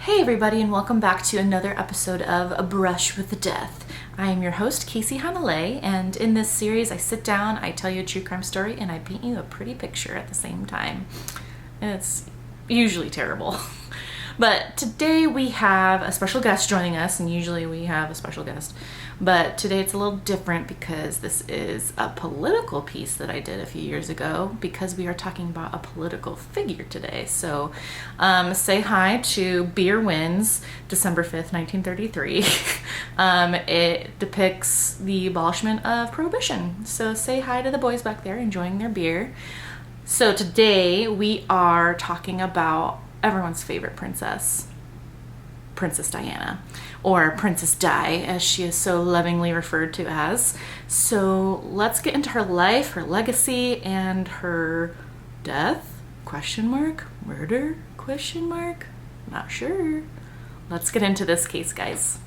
Hey everybody, and welcome back to another episode of A Brush with Death. I am your host, Casey Hanalei, and in this series I sit down, I tell you a true crime story, and I paint you a pretty picture at the same time. And it's usually terrible. But today we have a special guest joining us, and usually we have a special guest. But today it's a little different because this is a political piece that I did a few years ago because we are talking about a political figure today. So say hi to Beer Wins, December 5th, 1933. It depicts the abolishment of Prohibition. So say hi to the boys back there enjoying their beer. So today we are talking about everyone's favorite princess, Princess Diana, or Princess Di, as she is so lovingly referred to as. So let's get into her life, her legacy, and her death, murder, not sure. Let's get into this case, guys.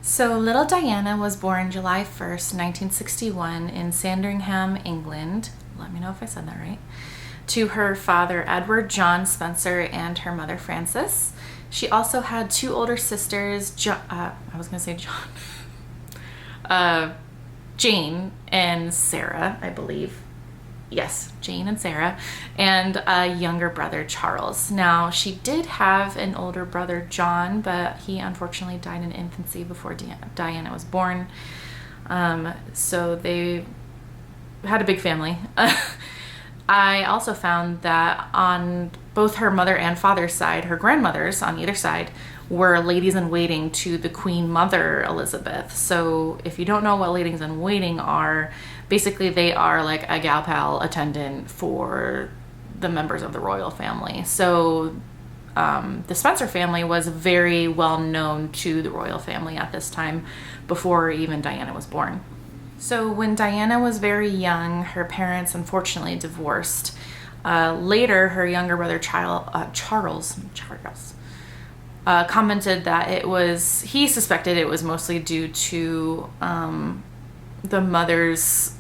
So little Diana was born July 1st, 1961 in Sandringham, England. Let me know if I said that right. To her father, Edward John Spencer, and her mother, Frances. She also had two older sisters, Jane and Sarah, I believe. Yes, Jane and Sarah, and a younger brother, Charles. Now, she did have an older brother, John, but he unfortunately died in infancy before Diana was born. So they had a big family. I also found that on both her mother and father's side, her grandmothers on either side were ladies-in-waiting to the Queen Mother Elizabeth. So if you don't know what ladies-in-waiting are, basically they are like a gal pal attendant for the members of the royal family. So the Spencer family was very well known to the royal family at this time, before even Diana was born. So when Diana was very young, her parents unfortunately divorced. Later, her younger brother Charles commented that he suspected it was mostly due to the mother's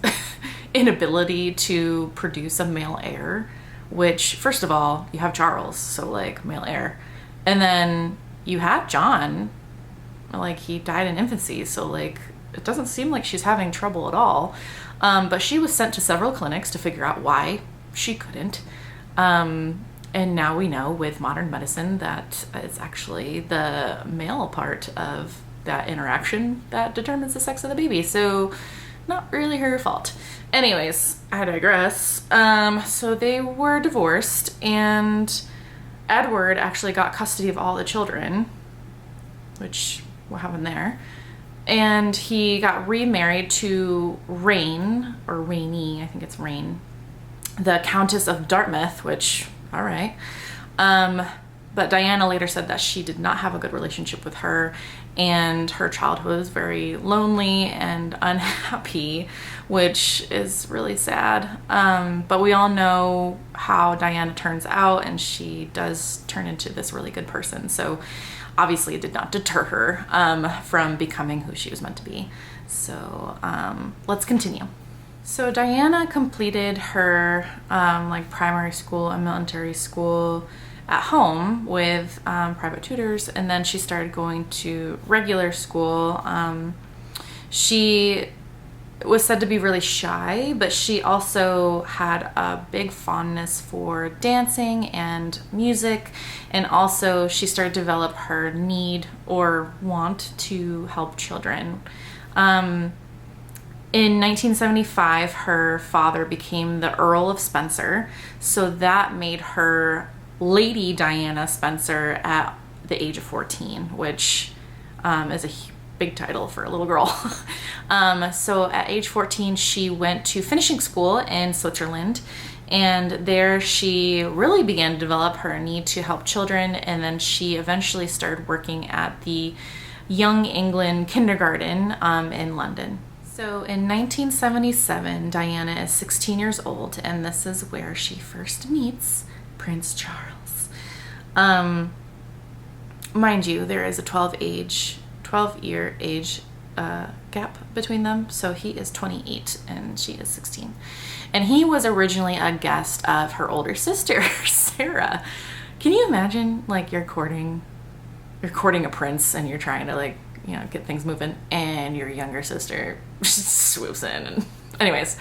inability to produce a male heir, which, first of all, you have Charles, so like male heir, and then you have John, like he died in infancy, so like it doesn't seem like she's having trouble at all. But she was sent to several clinics to figure out why she couldn't. And now we know with modern medicine that it's actually the male part of that interaction that determines the sex of the baby. So not really her fault. Anyways, I digress. So they were divorced, and Edward actually got custody of all the children, which what happened there? And he got remarried to Rainey, I think it's Rain, the Countess of Dartmouth, which, all right. But Diana later said that she did not have a good relationship with her, and her childhood was very lonely and unhappy, which is really sad. But we all know how Diana turns out, and she does turn into this really good person. So obviously it did not deter her from becoming who she was meant to be. So let's continue. So Diana completed her primary school and military school at home with private tutors, and then she started going to regular school. She was said to be really shy, but she also had a big fondness for dancing and music, and also she started to develop her need or want to help children. In 1975, her father became the Earl of Spencer, so that made her Lady Diana Spencer at the age of 14, which is a big title for a little girl. So at age 14, she went to finishing school in Switzerland, and there she really began to develop her need to help children, and then she eventually started working at the Young England kindergarten in London. So in 1977, Diana is 16 years old, and this is where she first meets Prince Charles. Mind you, there is a 12-year age gap gap between them. So he is 28 and she is 16. And he was originally a guest of her older sister, Sarah. Can you imagine, like, you're courting a prince and you're trying to, like, you know, get things moving, and your younger sister swoops in. And anyways,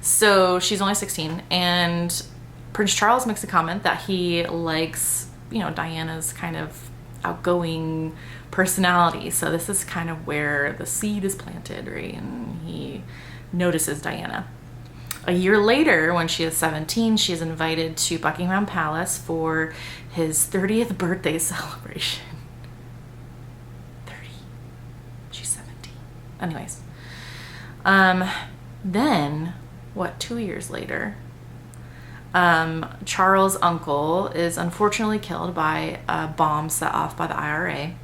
so she's only 16, and Prince Charles makes a comment that he likes, you know, Diana's kind of outgoing personality. So this is kind of where the seed is planted, right? And he notices Diana. A year later, when she is 17, she is invited to Buckingham Palace for his 30th birthday celebration. 30. She's 17. Anyways. Then, 2 years later, Charles' uncle is unfortunately killed by a bomb set off by the IRA.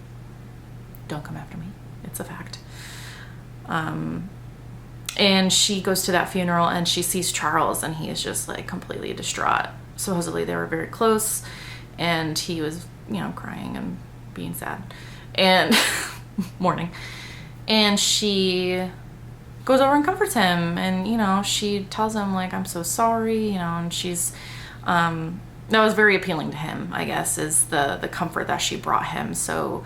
Don't come after me. It's a fact. And she goes to that funeral and she sees Charles, and he is just, like, completely distraught. Supposedly they were very close, and he was, you know, crying and being sad and mourning. And she goes over and comforts him, and, you know, she tells him, like, I'm so sorry, you know, and she's, that was very appealing to him, I guess, is the comfort that she brought him. So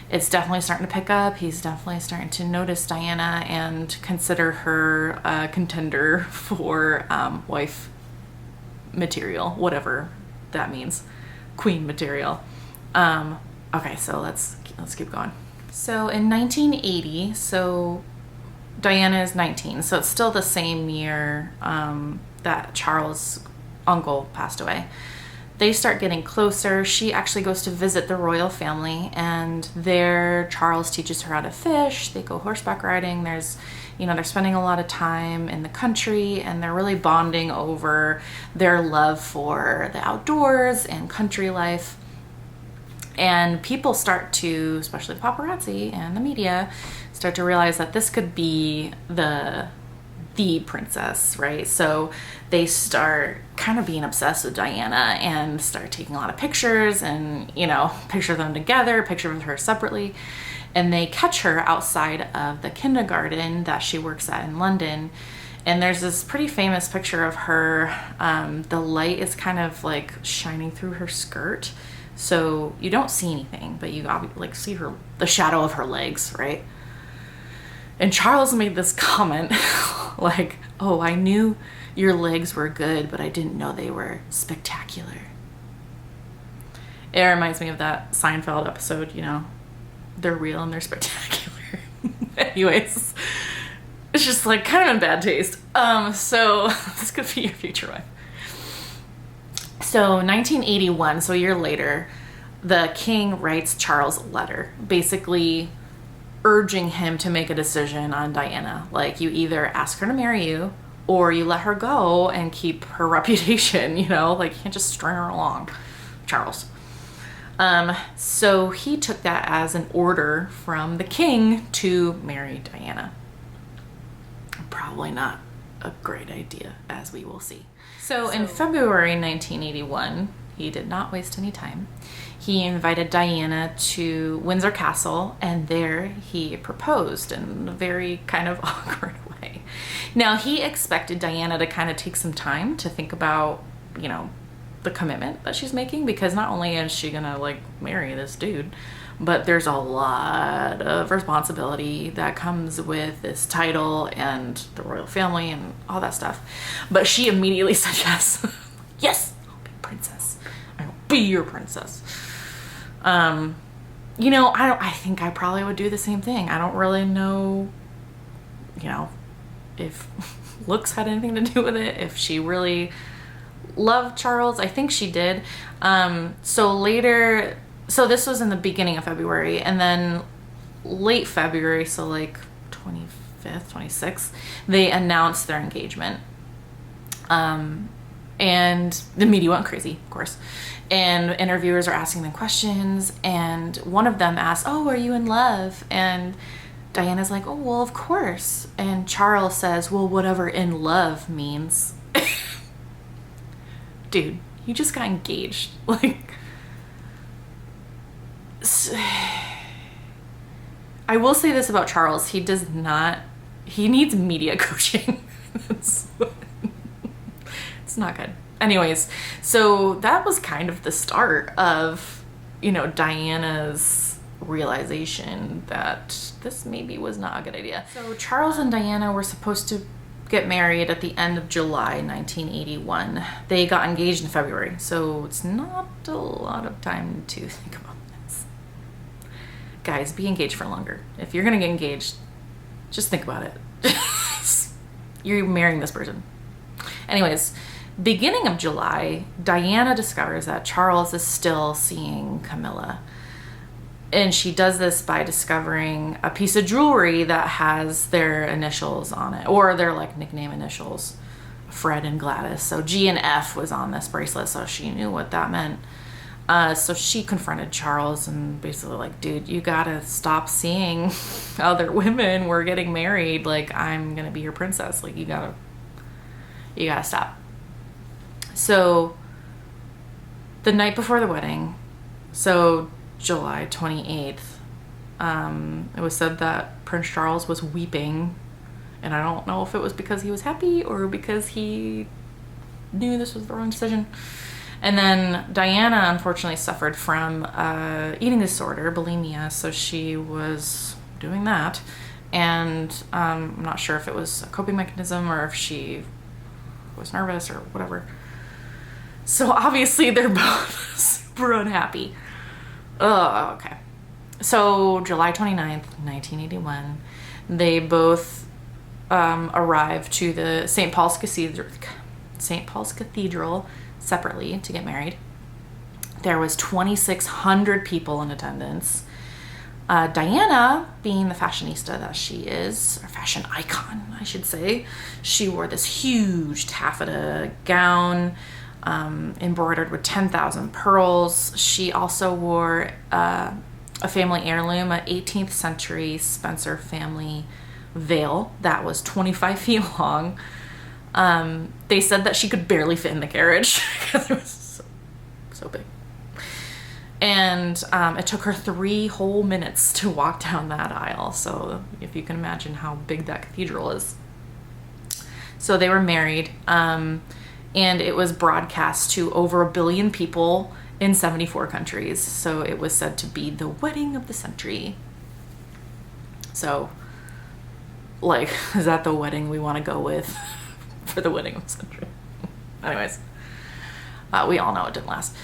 it's definitely starting to pick up. He's definitely starting to notice Diana and consider her a contender for wife material, whatever that means, queen material. Okay, so let's keep going. So in 1980, so Diana is 19, so it's still the same year that Charles' uncle passed away. They start getting closer. She actually goes to visit the royal family, and there Charles teaches her how to fish. They go horseback riding. There's, you know, they're spending a lot of time in the country, and they're really bonding over their love for the outdoors and country life. And people start to, especially the paparazzi and the media, start to realize that this could be the princess, right? So they start kind of being obsessed with Diana and start taking a lot of pictures, and, you know, picture them together, picture of her separately. And they catch her outside of the kindergarten that she works at in London. And there's this pretty famous picture of her. The light is kind of like shining through her skirt, so you don't see anything, but you like see the shadow of her legs, right? And Charles made this comment like, oh, I knew your legs were good, but I didn't know they were spectacular. It reminds me of that Seinfeld episode, you know, they're real and they're spectacular. Anyways, it's just, like, kind of in bad taste. So this could be your future wife. So 1981, so a year later, the king writes Charles a letter, basically urging him to make a decision on Diana. Like, you either ask her to marry you, or you let her go and keep her reputation, you know? Like, you can't just string her along, Charles. So he took that as an order from the king to marry Diana. Probably not a great idea, as we will see. So in February 1981, he did not waste any time. He invited Diana to Windsor Castle, and there he proposed in a very kind of awkward way. Now, he expected Diana to kind of take some time to think about, you know, the commitment that she's making, because not only is she gonna, like, marry this dude, but there's a lot of responsibility that comes with this title and the royal family and all that stuff. But she immediately said yes. Yes, I'll be princess. I will be your princess. You know, I think I probably would do the same thing. I don't really know, you know, if looks had anything to do with it, if she really loved Charles. I think she did. So later, so this was in the beginning of February, and then late February, so like 25th, 26th, they announced their engagement. And the media went crazy, of course. And interviewers are asking them questions, and one of them asked, oh, are you in love? And Diana's like, oh, well, of course. And Charles says, well, whatever in love means. Dude, you just got engaged. Like, I will say this about Charles. He does not he needs media coaching. It's not good. Anyways, so that was kind of the start of, Diana's realization that this maybe was not a good idea. So Charles and Diana were supposed to get married at the end of July 1981. They got engaged in February, so it's not a lot of time to think about this. Guys, be engaged for longer. If you're gonna get engaged, just think about it. You're marrying this person. Anyways, beginning of July, Diana discovers that Charles is still seeing Camilla. And she does this by discovering a piece of jewelry that has their initials on it, or their like nickname initials, Fred and Gladys. So G and F was on this bracelet, so she knew what that meant. So she confronted Charles and basically like, dude, you gotta stop seeing other women. We're getting married. Like, I'm gonna be your princess. Like, you gotta stop. So the night before the wedding, so July 28th, it was said that Prince Charles was weeping, and I don't know if it was because he was happy or because he knew this was the wrong decision. And then Diana unfortunately suffered from eating disorder, bulimia, so she was doing that, and I'm not sure if it was a coping mechanism or if she was nervous or whatever. So obviously they're both super unhappy. Oh, okay. So July 29th, 1981, they both arrived to the St. Paul's Cathedral separately to get married. There was 2,600 people in attendance. Diana, being the fashionista that she is, or fashion icon, I should say, she wore this huge taffeta gown, embroidered with 10,000 pearls. She also wore a family heirloom, an 18th century Spencer family veil that was 25 feet long. They said that she could barely fit in the carriage because it was so big. And it took her 3 whole minutes to walk down that aisle. So if you can imagine how big that cathedral is. So they were married. And it was broadcast to over 1 billion people in 74 countries. So it was said to be the wedding of the century. So, like, is that the wedding we want to go with for the wedding of the century? Anyways, we all know it didn't last.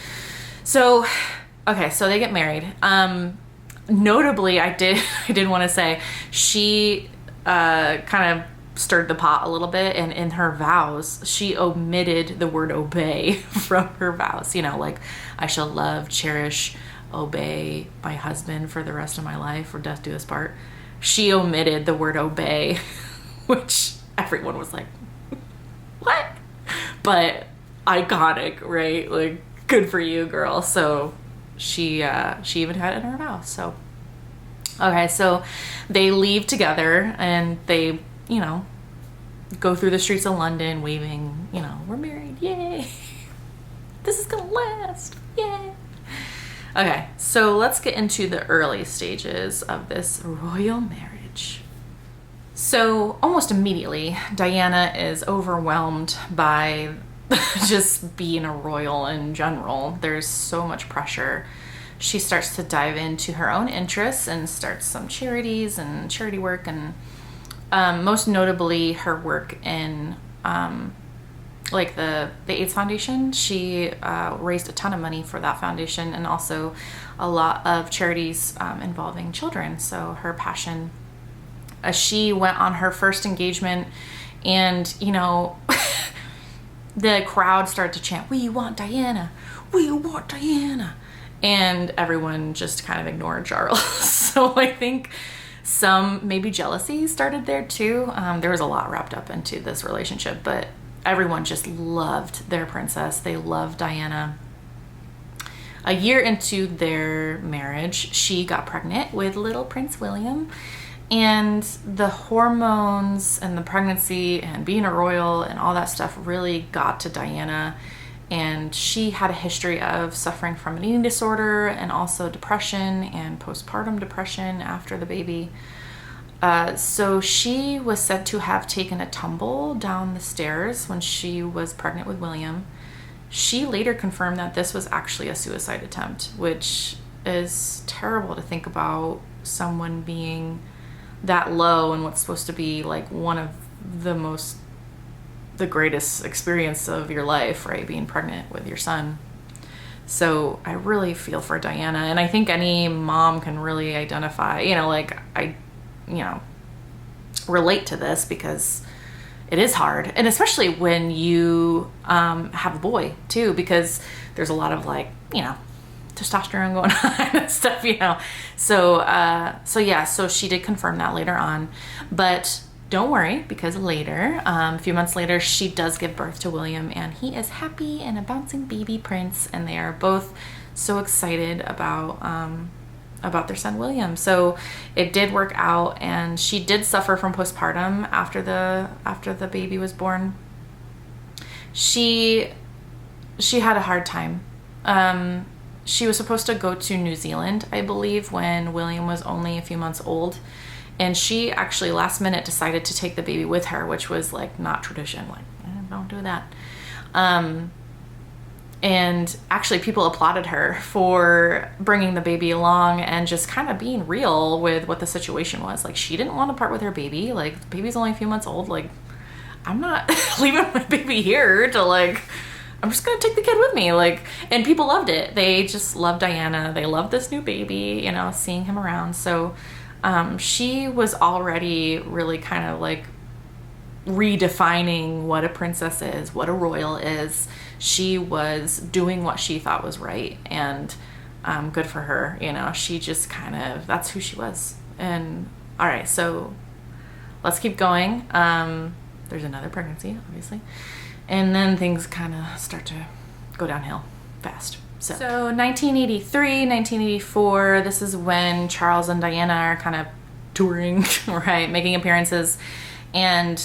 So, okay, so they get married. Notably, I did want to say she kind of stirred the pot a little bit, and in her vows she omitted the word obey from her vows. Like, I shall love, cherish, obey my husband for the rest of my life, or death do us part. She omitted the word obey, which everyone was like, what? But iconic, right? Like, good for you, girl. So she even had it in her vows. So okay, so they leave together and they go through the streets of London waving, we're married, yay. This is gonna last, yay. Okay, so let's get into the early stages of this royal marriage. So almost immediately, Diana is overwhelmed by just being a royal in general. There's so much pressure. She starts to dive into her own interests and starts some charities and charity work, and most notably her work in like the AIDS Foundation. She raised a ton of money for that foundation, and also a lot of charities involving children. So her passion, she went on her first engagement, and the crowd started to chant, "We want Diana, we want Diana," and everyone just kind of ignored Charles. So I think some maybe jealousy started there too. There was a lot wrapped up into this relationship, but everyone just loved their princess. They loved Diana. A year into their marriage, she got pregnant with little Prince William, and the hormones and the pregnancy and being a royal and all that stuff really got to Diana. And she had a history of suffering from an eating disorder and also depression and postpartum depression after the baby. So she was said to have taken a tumble down the stairs when she was pregnant with William. She later confirmed that this was actually a suicide attempt, which is terrible to think about, someone being that low in what's supposed to be like one of the greatest experience of your life, right? Being pregnant with your son. So I really feel for Diana, and I think any mom can really identify, relate to this, because it is hard. And especially when you have a boy too, because there's a lot of testosterone going on and stuff, So she did confirm that later on, but don't worry, because later, a few months later, she does give birth to William, and he is happy and a bouncing baby prince, and they are both so excited about their son William. So it did work out, and she did suffer from postpartum after the baby was born. She had a hard time. She was supposed to go to New Zealand, I believe, when William was only a few months old. And she actually last minute decided to take the baby with her, which was like not tradition. Like, don't do that. And actually people applauded her for bringing the baby along and just kind of being real with what the situation was. Like, she didn't want to part with her baby. Like, the baby's only a few months old. Like, I'm not leaving my baby here to I'm just going to take the kid with me. And people loved it. They just loved Diana. They loved this new baby, seeing him around. So she was already really kind of redefining what a princess is, what a royal is. She was doing what she thought was right, and good for her. She just that's who she was. And all right, so let's keep going. There's another pregnancy, obviously, and then things kind of start to go downhill fast. So 1983, 1984, this is when Charles and Diana are kind of touring, right, making appearances. And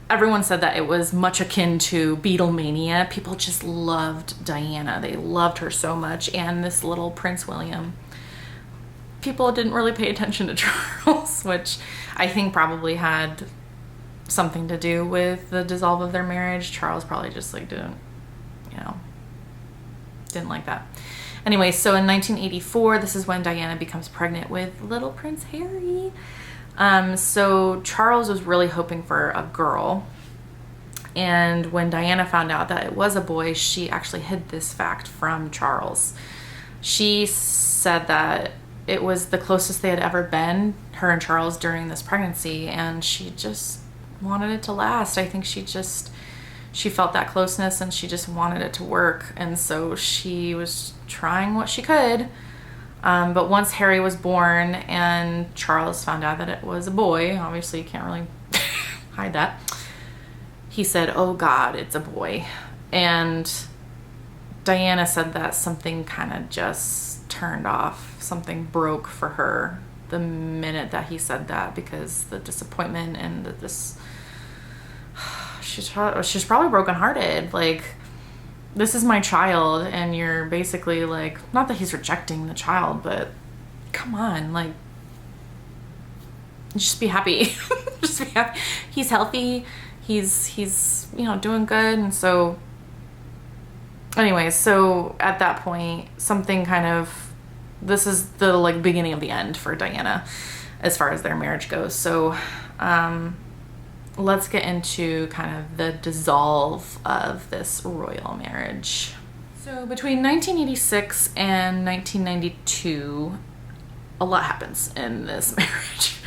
everyone said that it was much akin to Beatlemania. People just loved Diana. They loved her so much. And this little Prince William. People didn't really pay attention to Charles, which I think probably had something to do with the dissolve of their marriage. Charles probably just didn't like that. Anyway, so in 1984, this is when Diana becomes pregnant with little Prince Harry. So Charles was really hoping for a girl. And when Diana found out that it was a boy, she actually hid this fact from Charles. She said that it was the closest they had ever been, her and Charles, during this pregnancy, and she just wanted it to last. I think she felt that closeness, and she just wanted it to work. And so she was trying what she could. But once Harry was born and Charles found out that it was a boy, obviously you can't really hide that, he said, "Oh God, it's a boy." And Diana said that something kind of just turned off. Something broke for her the minute that he said that, because the disappointment and she's probably brokenhearted. This is my child, and you're basically not that he's rejecting the child, but come on, just be happy. Just be happy. He's healthy. He's doing good. And so anyways, so at that point, something this is the beginning of the end for Diana as far as their marriage goes. So let's get into kind of the dissolve of this royal marriage. So between 1986 and 1992, a lot happens in this marriage.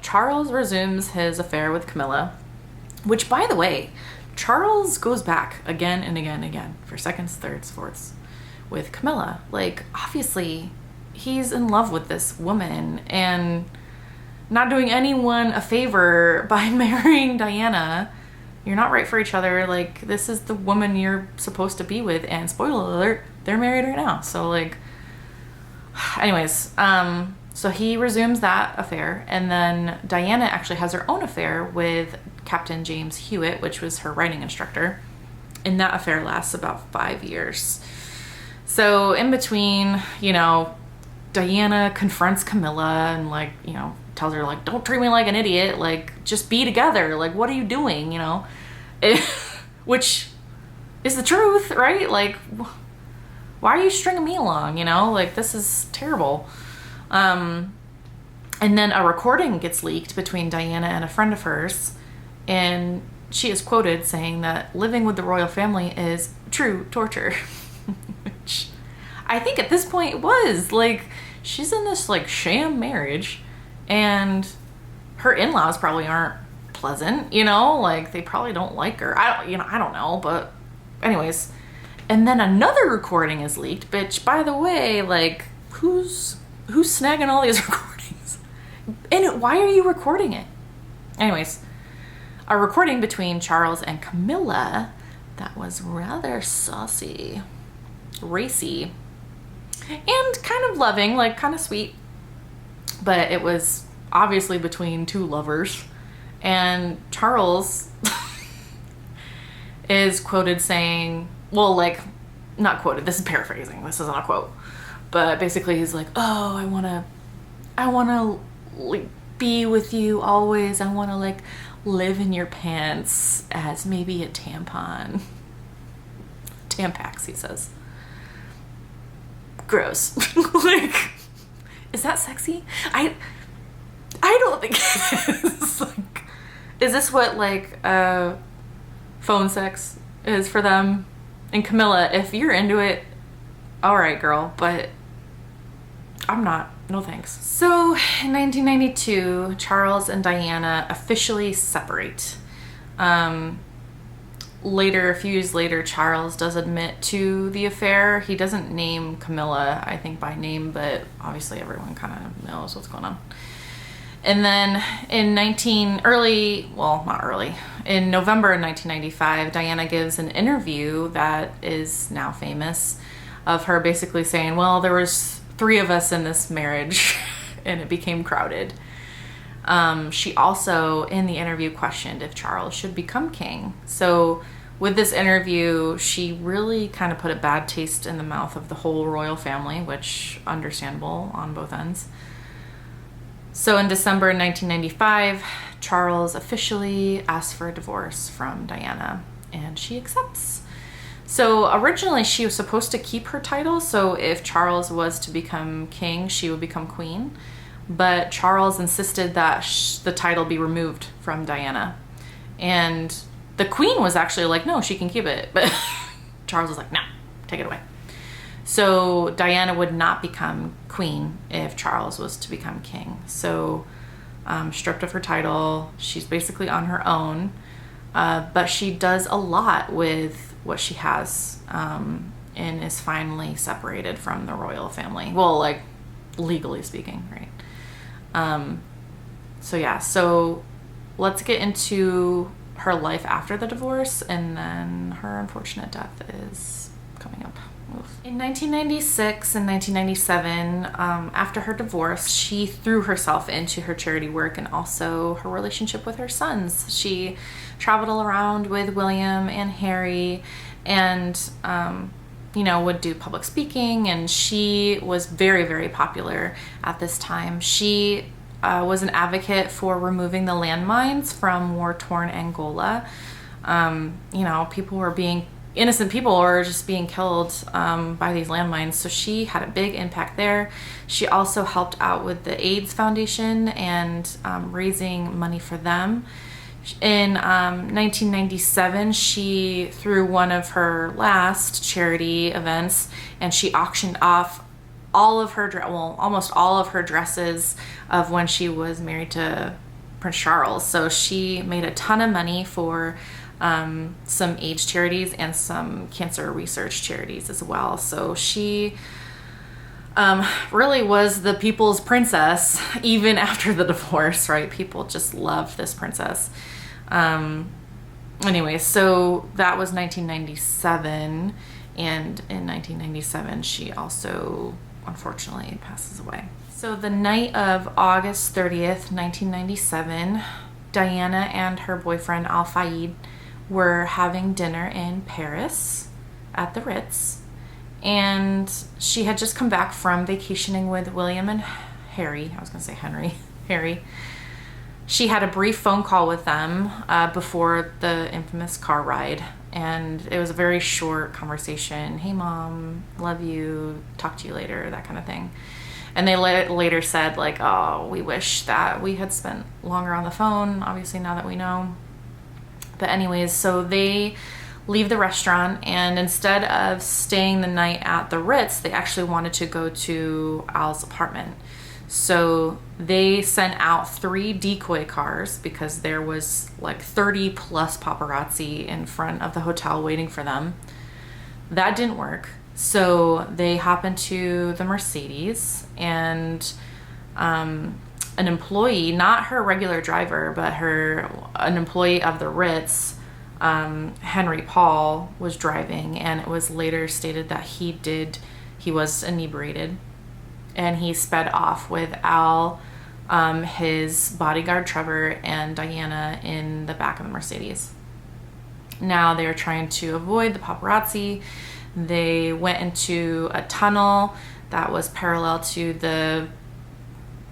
Charles resumes his affair with Camilla, which, by the way, Charles goes back again and again and again for seconds, thirds, fourths with Camilla. Obviously, he's in love with this woman and not doing anyone a favor by marrying Diana. You're not right for each other. This is the woman you're supposed to be with, and spoiler alert, they're married right now. So anyways, so he resumes that affair, and then Diana actually has her own affair with Captain James Hewitt, which was her writing instructor, and that affair lasts about 5 years. So in between, Diana confronts Camilla and tells her, like, don't treat me like an idiot. Like, just be together. Like, what are you doing, you know? Which is the truth, right? Like, why are you stringing me along, you know? Like, this is terrible. And then a recording gets leaked between Diana and a friend of hers. And she is quoted saying that living with the royal family is true torture. Which I think at this point it was. Like, she's in this, like, sham marriage. And her in-laws probably aren't pleasant, you know? Like, they probably don't like her. I don't know. But anyways. And then another recording is leaked. Bitch, by the way, like, who's snagging all these recordings? And why are you recording it? Anyways, a recording between Charles and Camilla that was rather saucy, racy, and kind of loving, like kind of sweet. But it was obviously between two lovers. And Charles is quoted saying, well, like, not quoted, this is paraphrasing, this isn't a quote. But basically he's like, oh, I wanna like, be with you always. I wanna, like, live in your pants as maybe a tampon. Tampax, he says. Gross. Like, is that sexy? I don't think it is. Like, is this what, like, phone sex is for them? And Camilla, if you're into it, all right, girl, but I'm not. No thanks. So in 1992, Charles and Diana officially separate. Later, a few years later, Charles does admit to the affair. He doesn't name Camilla, I think, by name, but obviously everyone kind of knows what's going on. And then in in November of 1995, Diana gives an interview that is now famous of her basically saying, well, there was 3 of us in this marriage and it became crowded. She also, in the interview, questioned if Charles should become king. So with this interview, she really kind of put a bad taste in the mouth of the whole royal family, which understandable on both ends. So in December 1995, Charles officially asked for a divorce from Diana, and she accepts. So originally she was supposed to keep her title, so if Charles was to become king, she would become queen. But Charles insisted that the title be removed from Diana. And the queen was actually like, no, she can keep it. But Charles was like, no, take it away. So Diana would not become queen if Charles was to become king. So stripped of her title, she's basically on her own. But she does a lot with what she has, and is finally separated from the royal family. Well, like, legally speaking, right? So yeah, so let's get into her life after the divorce, and then her unfortunate death is coming up. In 1996 and 1997, after her divorce, she threw herself into her charity work and also her relationship with her sons. She traveled all around with William and Harry and, would do public speaking, and she was very, very popular at this time. She was an advocate for removing the landmines from war-torn Angola. Innocent people were just being killed by these landmines, so she had a big impact there. She also helped out with the AIDS Foundation and raising money for them. In 1997, she threw one of her last charity events, and she auctioned off almost all of her dresses of when she was married to Prince Charles. So she made a ton of money for some AIDS charities and some cancer research charities as well. So she really was the people's princess even after the divorce, right? People just loved this princess. Anyway, so that was 1997, and in 1997 she also unfortunately passes away. So the night of August 30th, 1997, Diana and her boyfriend Al Fayed were having dinner in Paris at the Ritz, and she had just come back from vacationing with William and Harry. I was gonna say Henry. Harry. She had a brief phone call with them before the infamous car ride, and it was a very short conversation. Hey, Mom, love you, talk to you later, that kind of thing. And they later said, like, oh, we wish that we had spent longer on the phone, obviously, now that we know. But anyways, so they leave the restaurant, and instead of staying the night at the Ritz, they actually wanted to go to Al's apartment. So they sent out 3 decoy cars because there was like 30 plus paparazzi in front of the hotel waiting for them. That didn't work. So they hop into the Mercedes, and an employee, not her regular driver, but an employee of the Ritz, Henry Paul, was driving, and it was later stated that he was inebriated, and he sped off with Al, his bodyguard Trevor, and Diana in the back of the Mercedes. Now they were trying to avoid the paparazzi. They went into a tunnel that was parallel to the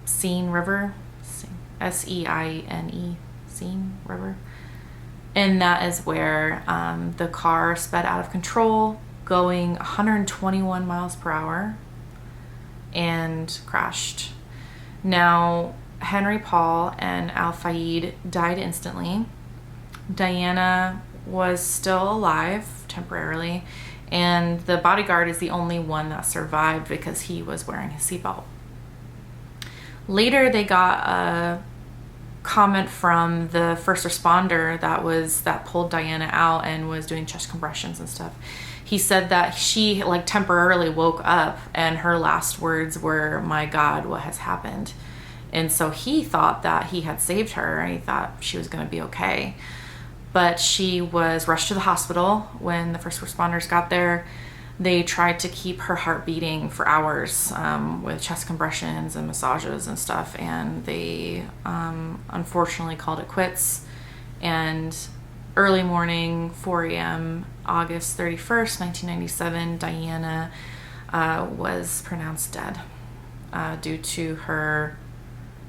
Seine River, Seine, Seine River. And that is where the car sped out of control, going 121 miles per hour, and crashed. Now, Henry Paul and Al Fayed died instantly. Diana was still alive temporarily, and the bodyguard is the only one that survived because he was wearing his seatbelt. Later, they got a comment from the first responder that pulled Diana out and was doing chest compressions and stuff. He said that she like temporarily woke up, and her last words were, "My God, what has happened?" And so he thought that he had saved her, and he thought she was going to be okay. But she was rushed to the hospital when the first responders got there. They tried to keep her heart beating for hours with chest compressions and massages and stuff, and they unfortunately called it quits. And early morning, 4 a.m., August 31st, 1997, Diana was pronounced dead due to her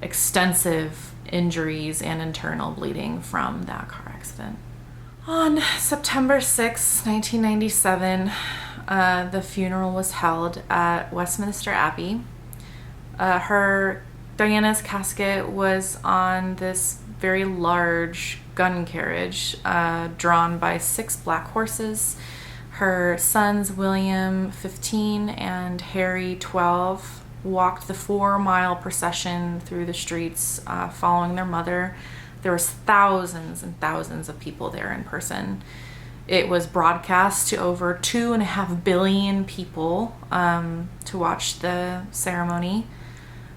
extensive injuries and internal bleeding from that car accident. On September 6, 1997, the funeral was held at Westminster Abbey. Diana's casket was on this very large gun carriage drawn by 6 black horses. Her sons, William, 15, and Harry, 12, walked the 4-mile procession through the streets following their mother. There was thousands and thousands of people there in person. It was broadcast to over 2.5 billion people to watch the ceremony.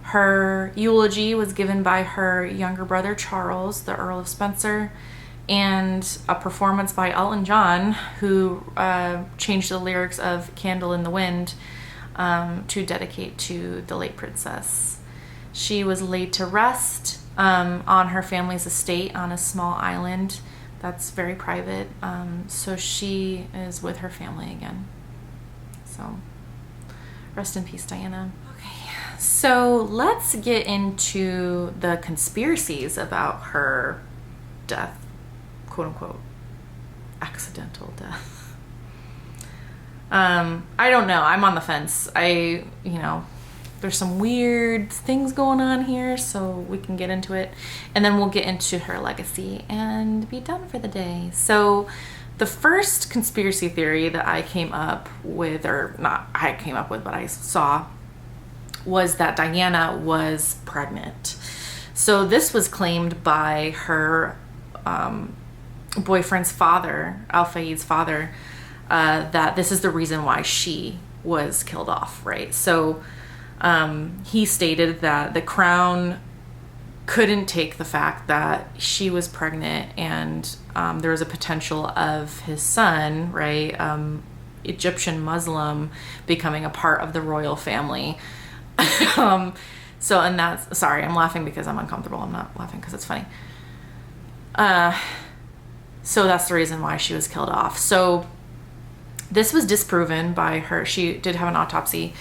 Her eulogy was given by her younger brother, Charles, the Earl of Spencer, and a performance by Elton John, who changed the lyrics of Candle in the Wind to dedicate to the late princess. She was laid to rest on her family's estate on a small island that's very private. So she is with her family again. So rest in peace, Diana. Okay, so let's get into the conspiracies about her death, quote unquote, accidental death. I don't know. I'm on the fence. There's some weird things going on here, so we can get into it. And then we'll get into her legacy and be done for the day. So the first conspiracy theory that I came up with, or not I came up with, but I saw, was that Diana was pregnant. So this was claimed by her boyfriend's father, Al Fayed's father, that this is the reason why she was killed off, right? So he stated that the crown couldn't take the fact that she was pregnant, and there was a potential of his son, right, Egyptian Muslim, becoming a part of the royal family. And that's, sorry, I'm laughing because I'm uncomfortable. I'm not laughing because it's funny. So that's the reason why she was killed off. So this was disproven by her. She did have an autopsy,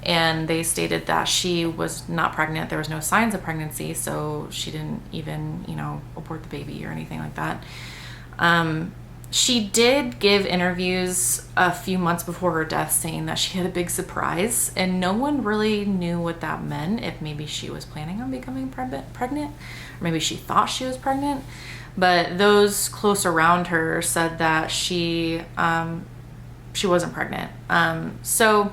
and they stated that she was not pregnant. There was no signs of pregnancy, so she didn't even, abort the baby or anything like that. She did give interviews a few months before her death saying that she had a big surprise, and no one really knew what that meant, if maybe she was planning on becoming pregnant, or maybe she thought she was pregnant. But those close around her said that she wasn't pregnant. So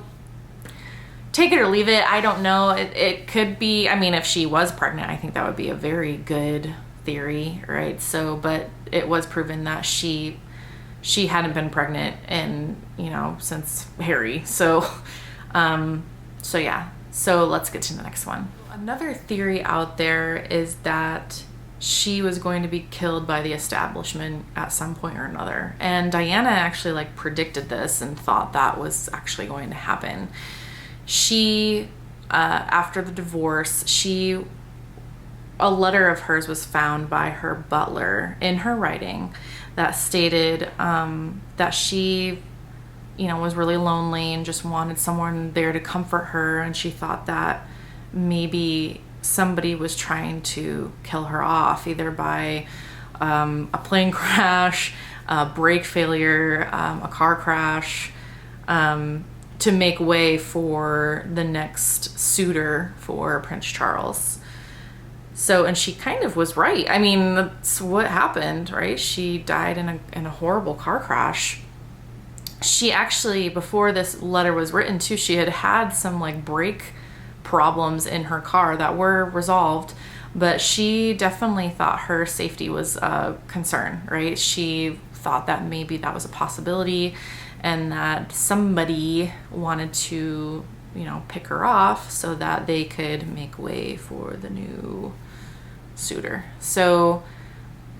take it or leave it. I don't know. It could be, if she was pregnant, I think that would be a very good theory, right? So, but it was proven that she hadn't been pregnant since Harry. So yeah. So let's get to the next one. Another theory out there is that she was going to be killed by the establishment at some point or another. And Diana actually predicted this and thought that was actually going to happen. She, after the divorce, a letter of hers was found by her butler in her writing that stated that she, was really lonely and just wanted someone there to comfort her. And she thought that maybe somebody was trying to kill her off, either by a plane crash, a brake failure, a car crash, to make way for the next suitor for Prince Charles. So, and she kind of was right. That's what happened, right? She died in a horrible car crash. She actually, before this letter was written too, she had some brake problems in her car that were resolved, but she definitely thought her safety was a concern, right? She thought that maybe that was a possibility and that somebody wanted to, pick her off so that they could make way for the new suitor. So,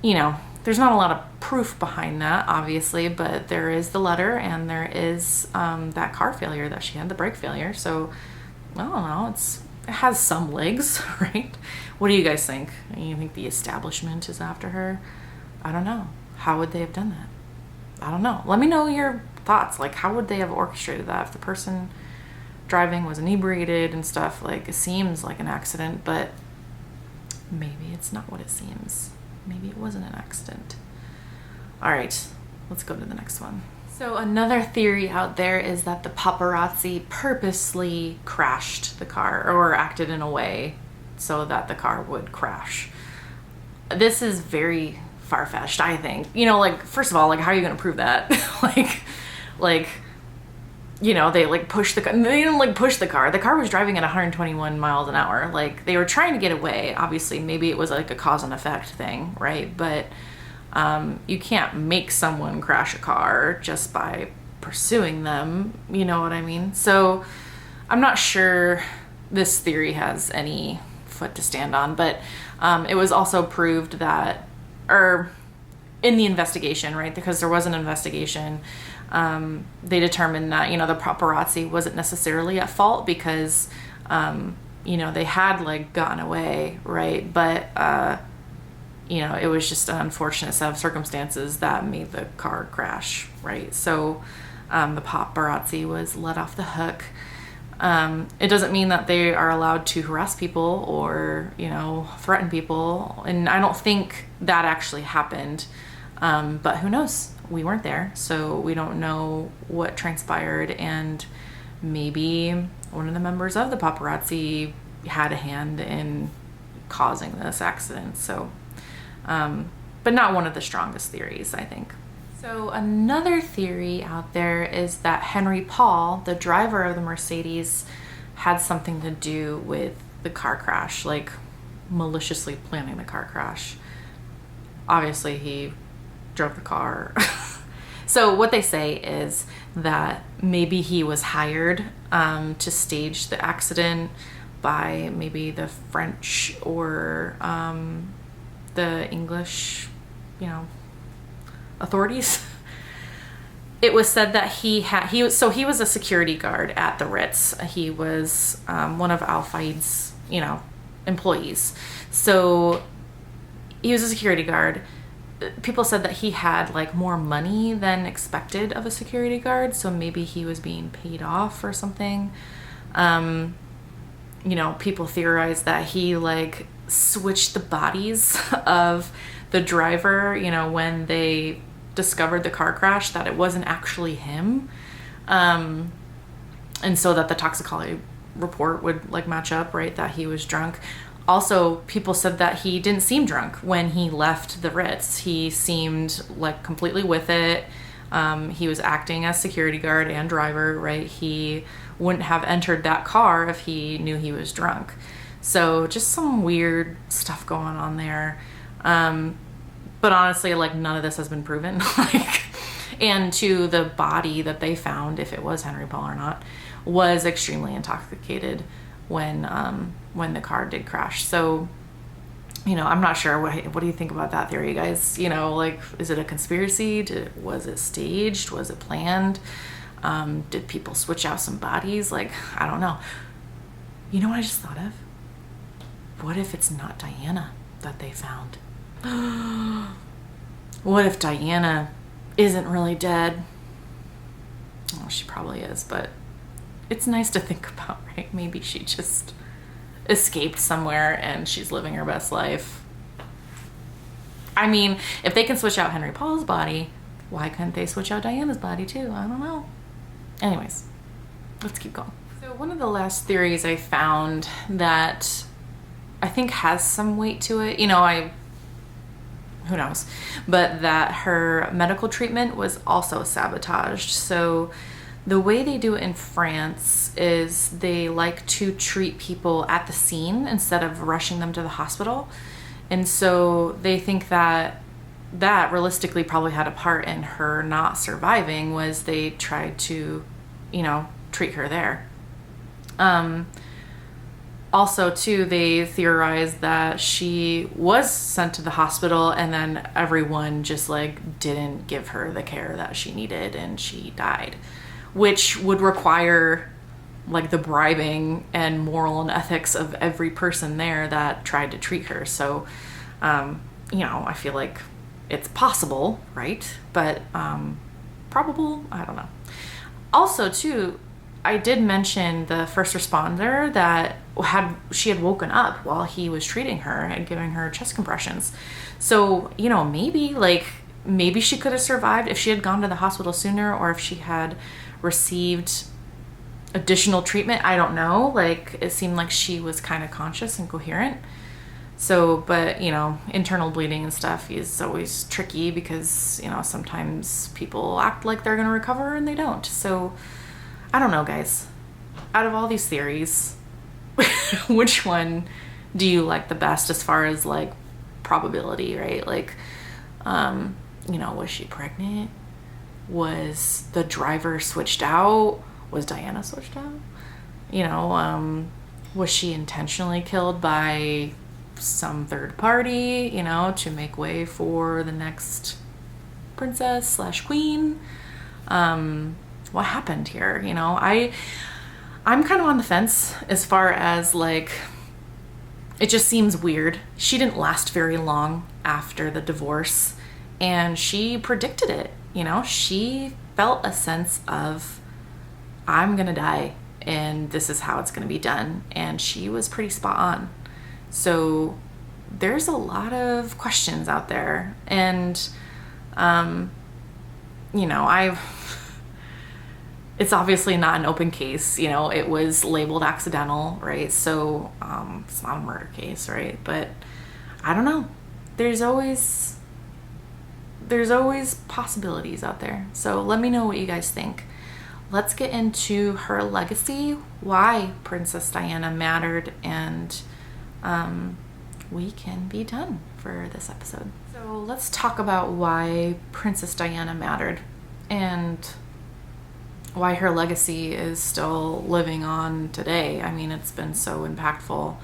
there's not a lot of proof behind that, obviously, but there is the letter and there is that car failure that she had, the brake failure. So I don't know, it has some legs, right? What do you guys think? You think the establishment is after her? I don't know. How would they have done that? I don't know. Let me know your thoughts. How would they have orchestrated that? If the person driving was inebriated and stuff, it seems like an accident, but maybe it's not what it seems. Maybe it wasn't an accident. All right, let's go to the next one. So another theory out there is that the paparazzi purposely crashed the car or acted in a way so that the car would crash. This is very far-fetched, I think. First of all, how are you going to prove that? They pushed the car. They didn't push the car. The car was driving at 121 miles an hour. They were trying to get away. Obviously, maybe it was a cause and effect thing, right? But you can't make someone crash a car just by pursuing them. You know what I mean? So I'm not sure this theory has any foot to stand on, but it was also proved that, or in the investigation, right? Because there was an investigation. They determined that, the paparazzi wasn't necessarily at fault because, they had gotten away, right? But, it was just an unfortunate set of circumstances that made the car crash, right? So the paparazzi was let off the hook. It doesn't mean that they are allowed to harass people or, threaten people. And I don't think that actually happened. But who knows? We weren't there, so we don't know what transpired, and maybe one of the members of the paparazzi had a hand in causing this accident. So, but not one of the strongest theories, I think. So another theory out there is that Henry Paul, the driver of the Mercedes, had something to do with the car crash, maliciously planning the car crash. Obviously, he drove the car. So what they say is that maybe he was hired to stage the accident by maybe the French or the English, authorities. It was said that he was a security guard at the Ritz. He was one of Al Fayed's, employees. So he was a security guard. People said that he had more money than expected of a security guard, so maybe he was being paid off or something. People theorize that he like switched the bodies of the driver, when they discovered the car crash, that it wasn't actually him. And so that the toxicology report would like match up, right? That he was drunk. Also, people said that he didn't seem drunk when he left the Ritz. He seemed like completely with it. He was acting as security guard and driver, right? He wouldn't have entered that car if he knew he was drunk. So just some weird stuff going on there. But honestly, like none of this has been proven. And to the body that they found, if it was Henry Paul or not, was extremely intoxicated when the car did crash. So, I'm not sure. What do you think about that theory, guys? Is it a conspiracy? Was it staged? Was it planned? Did people switch out some bodies? I don't know. You know what I just thought of? What if it's not Diana that they found? What if Diana isn't really dead? Oh, she probably is, but it's nice to think about, right? Maybe she just escaped somewhere and she's living her best life. I mean, if they can switch out Henry Paul's body, why couldn't they switch out Diana's body too? I don't know. Anyways, let's keep going. So one of the last theories I found that I think has some weight to it, who knows, but that her medical treatment was also sabotaged. So the way they do it in France is they like to treat people at the scene instead of rushing them to the hospital. And so they think that realistically probably had a part in her not surviving, was they tried to, treat her there. Also, too, they theorized that she was sent to the hospital and then everyone just didn't give her the care that she needed and she died, which would require the bribing and moral and ethics of every person there that tried to treat her. So, I feel like it's possible, right? But probable, I don't know. Also, too, I did mention the first responder that she had woken up while he was treating her and giving her chest compressions. So, maybe she could have survived if she had gone to the hospital sooner, or if she had received additional treatment. I don't know. It seemed like she was kind of conscious and coherent. So, but, internal bleeding and stuff is always tricky because, sometimes people act like they're going to recover and they don't. So, I don't know, guys. Out of all these theories, which one do you like the best as far as probability, right? Was she pregnant? Was the driver switched out? Was Diana switched out? Was she intentionally killed by some third party, to make way for the next princess / queen? What happened here? I'm kind of on the fence as far as it just seems weird. She didn't last very long after the divorce, and she predicted it. She felt a sense of, I'm gonna die and this is how it's gonna be done, and she was pretty spot on. So there's a lot of questions out there, and it's obviously not an open case. It was labeled accidental, right? So it's not a murder case, right? But I don't know. There's always possibilities out there. So let me know what you guys think. Let's get into her legacy, why Princess Diana mattered, and we can be done for this episode. So let's talk about why Princess Diana mattered and why her legacy is still living on today. I mean, it's been so impactful.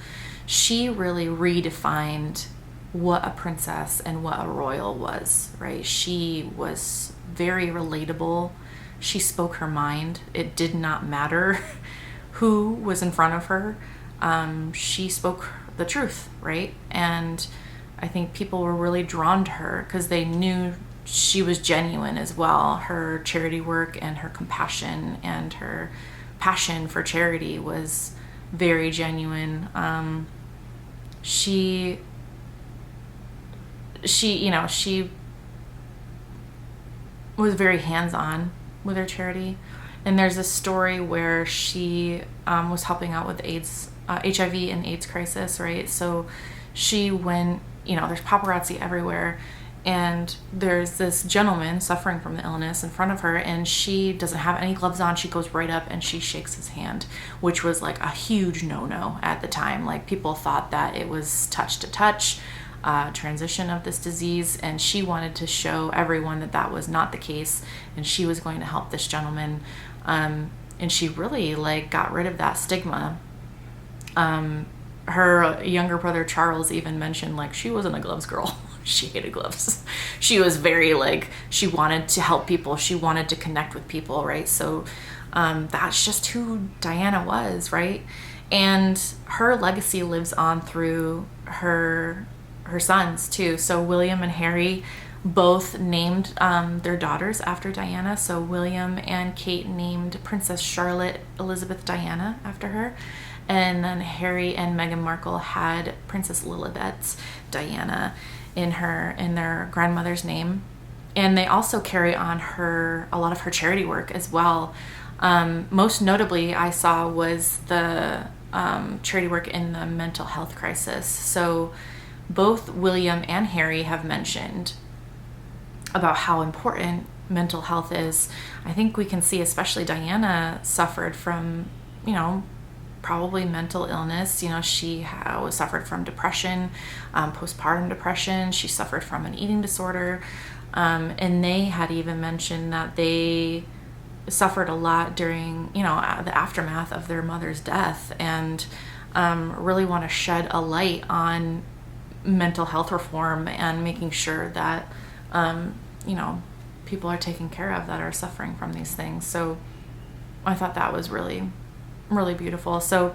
She really redefined what a princess and what a royal was, right? She was very relatable. She spoke her mind. It did not matter who was in front of her. She spoke the truth, right? And I think people were really drawn to her because they knew she was genuine as well. Her charity work and her compassion and her passion for charity was very genuine. She was very hands-on with her charity. And there's a story where she was helping out with AIDS, HIV and AIDS crisis, right? So she went, there's paparazzi everywhere, and there's this gentleman suffering from the illness in front of her, and she doesn't have any gloves on. She goes right up and she shakes his hand, which was like a huge no-no at the time. Like, people thought that it was touch to touch, transition of this disease, and she wanted to show everyone that that was not the case, and she was going to help this gentleman. And she really like got rid of that stigma. Her younger brother Charles even mentioned, like, she wasn't a gloves girl. She hated gloves. She was very like, she wanted to help people. She wanted to connect with people, right? So that's just who Diana was, right? And her legacy lives on through her sons too. So William and Harry both named their daughters after Diana. So William and Kate named Princess Charlotte Elizabeth Diana after her. And then Harry and Meghan Markle had Princess Lilibet Diana in their grandmother's name. And they also carry on a lot of her charity work as well. Most notably, I saw was the charity work in the mental health crisis. So both William and Harry have mentioned about how important mental health is. I think we can see, especially Diana suffered from, probably mental illness. She suffered from depression, postpartum depression. She suffered from an eating disorder. And they had even mentioned that they suffered a lot during, the aftermath of their mother's death, and really want to shed a light on mental health reform and making sure that, people are taken care of that are suffering from these things. So I thought that was really, really beautiful. So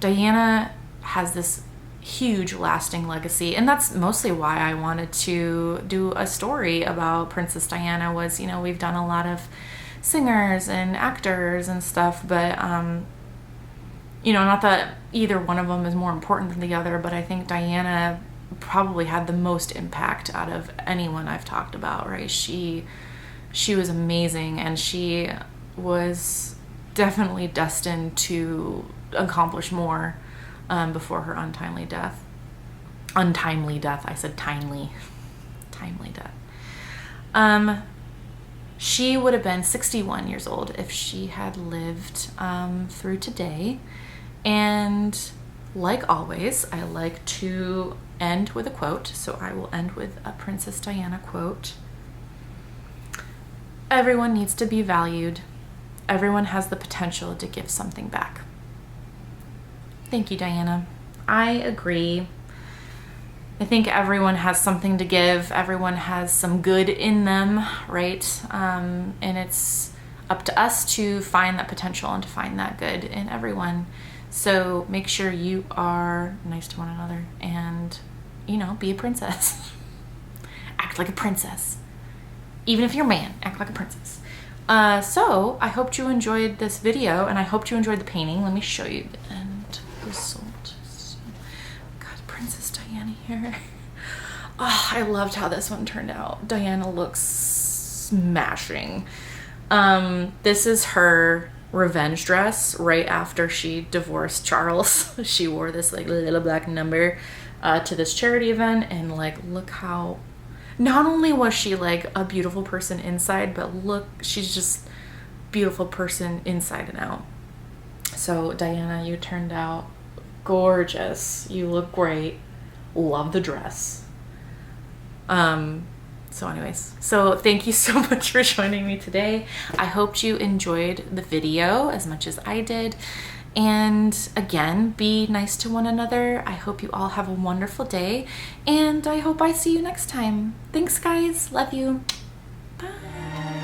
Diana has this huge lasting legacy, and that's mostly why I wanted to do a story about Princess Diana. Was, we've done a lot of singers and actors and stuff, but not that either one of them is more important than the other, but I think Diana probably had the most impact out of anyone I've talked about, right? She was amazing, and she was definitely destined to accomplish more before her untimely death. I said timely death. She would have been 61 years old if she had lived through today. And like always, I like to end with a quote. So I will end with a Princess Diana quote. Everyone needs to be valued. Everyone has the potential to give something back. Thank you, Diana. I agree. I think everyone has something to give. Everyone has some good in them, right? And it's up to us to find that potential and to find that good in everyone. So make sure you are nice to one another and, be a princess. Act like a princess. Even if you're a man, act like a princess. So I hope you enjoyed this video, and I hope you enjoyed the painting. Let me show you the end result. Got Princess Diana here. Oh, I loved how this one turned out. Diana looks smashing. This is her revenge dress right after she divorced Charles. She wore this like little black number to this charity event, and like, look how, not only was she like a beautiful person inside, but look, she's just beautiful person inside and out. So Diana, you turned out gorgeous. You look great. Love the dress. So anyways, so thank you so much for joining me today. I hope you enjoyed the video as much as I did. And again, be nice to one another. I hope you all have a wonderful day, and I hope I see you next time. Thanks, guys. Love you. Bye.